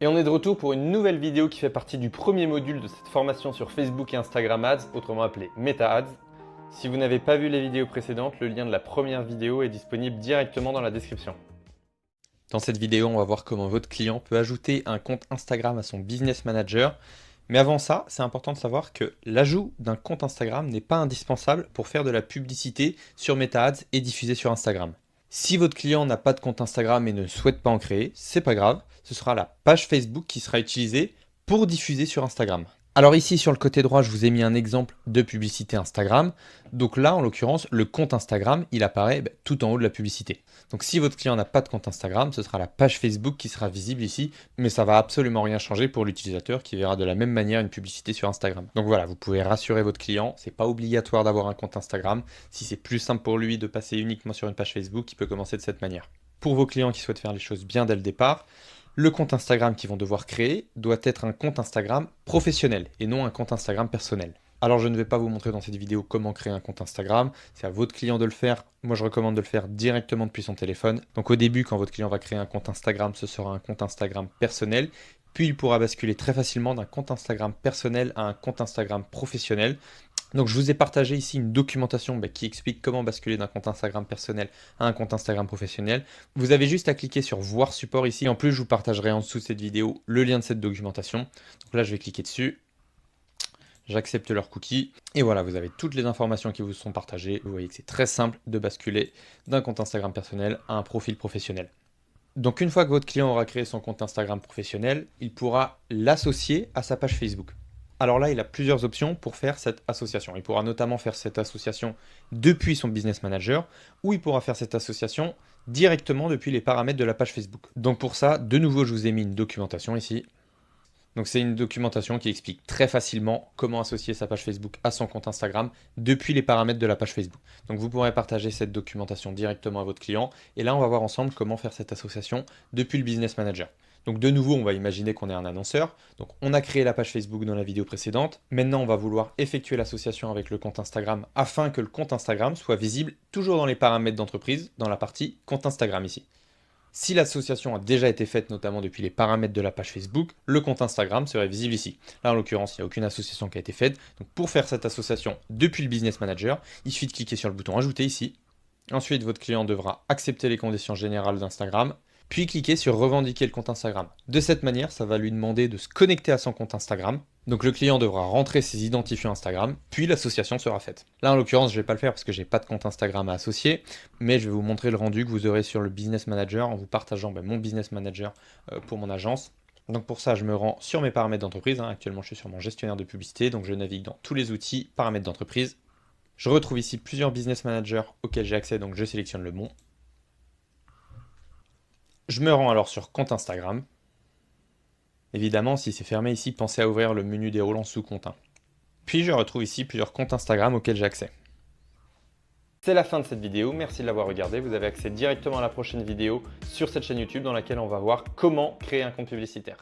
Et on est de retour pour une nouvelle vidéo qui fait partie du premier module de cette formation sur Facebook et Instagram Ads, autrement appelé Meta Ads. Si vous n'avez pas vu les vidéos précédentes, le lien de la première vidéo est disponible directement dans la description. Dans cette vidéo, on va voir comment votre client peut ajouter un compte Instagram à son Business Manager. Mais avant ça, c'est important de savoir que l'ajout d'un compte Instagram n'est pas indispensable pour faire de la publicité sur Meta Ads et diffuser sur Instagram. Si votre client n'a pas de compte Instagram et ne souhaite pas en créer, c'est pas grave, ce sera la page Facebook qui sera utilisée pour diffuser sur Instagram. Alors ici sur le côté droit, je vous ai mis un exemple de publicité Instagram. Donc là, en l'occurrence, le compte Instagram, il apparaît tout en haut de la publicité. Donc si votre client n'a pas de compte Instagram, ce sera la page Facebook qui sera visible ici, mais ça va absolument rien changer pour l'utilisateur qui verra de la même manière une publicité sur Instagram. Donc voilà, vous pouvez rassurer votre client, c'est pas obligatoire d'avoir un compte Instagram. Si c'est plus simple pour lui de passer uniquement sur une page Facebook, il peut commencer de cette manière. Pour vos clients qui souhaitent faire les choses bien dès le départ, le compte Instagram qu'ils vont devoir créer doit être un compte Instagram professionnel et non un compte Instagram personnel. Alors je ne vais pas vous montrer dans cette vidéo comment créer un compte Instagram, c'est à votre client de le faire. Moi je recommande de le faire directement depuis son téléphone. Donc au début, quand votre client va créer un compte Instagram, ce sera un compte Instagram personnel. Puis il pourra basculer très facilement d'un compte Instagram personnel à un compte Instagram professionnel. Donc je vous ai partagé ici une documentation qui explique comment basculer d'un compte Instagram personnel à un compte Instagram professionnel. Vous avez juste à cliquer sur voir support ici. En plus, je vous partagerai en dessous de cette vidéo le lien de cette documentation. Donc là, je vais cliquer dessus. J'accepte leur cookie. Et voilà, vous avez toutes les informations qui vous sont partagées. Vous voyez que c'est très simple de basculer d'un compte Instagram personnel à un profil professionnel. Donc une fois que votre client aura créé son compte Instagram professionnel, il pourra l'associer à sa page Facebook. Alors là, il a plusieurs options pour faire cette association. Il pourra notamment faire cette association depuis son Business Manager ou il pourra faire cette association directement depuis les paramètres de la page Facebook. Donc pour ça, de nouveau, je vous ai mis une documentation ici. Donc c'est une documentation qui explique très facilement comment associer sa page Facebook à son compte Instagram depuis les paramètres de la page Facebook. Donc vous pourrez partager cette documentation directement à votre client. Et là, on va voir ensemble comment faire cette association depuis le Business Manager. Donc de nouveau, on va imaginer qu'on est un annonceur. Donc on a créé la page Facebook dans la vidéo précédente. Maintenant, on va vouloir effectuer l'association avec le compte Instagram afin que le compte Instagram soit visible toujours dans les paramètres d'entreprise, dans la partie compte Instagram ici. Si l'association a déjà été faite, notamment depuis les paramètres de la page Facebook, le compte Instagram serait visible ici. Là, en l'occurrence, il n'y a aucune association qui a été faite. Donc pour faire cette association depuis le Business Manager, il suffit de cliquer sur le bouton Ajouter ici. Ensuite, votre client devra accepter les conditions générales d'Instagram, puis cliquer sur Revendiquer le compte Instagram. De cette manière, ça va lui demander de se connecter à son compte Instagram. Donc le client devra rentrer ses identifiants Instagram, puis l'association sera faite. Là, en l'occurrence, je ne vais pas le faire parce que je n'ai pas de compte Instagram à associer, mais je vais vous montrer le rendu que vous aurez sur le Business Manager en vous partageant mon Business Manager pour mon agence. Donc pour ça, je me rends sur mes paramètres d'entreprise. Actuellement, je suis sur mon gestionnaire de publicité, donc je navigue dans tous les outils, paramètres d'entreprise. Je retrouve ici plusieurs Business Managers auxquels j'ai accès, donc je sélectionne le bon. Je me rends alors sur compte Instagram. Évidemment, si c'est fermé ici, pensez à ouvrir le menu déroulant sous compte. Puis je retrouve ici plusieurs comptes Instagram auxquels j'ai accès. C'est la fin de cette vidéo, merci de l'avoir regardée. Vous avez accès directement à la prochaine vidéo sur cette chaîne YouTube dans laquelle on va voir comment créer un compte publicitaire.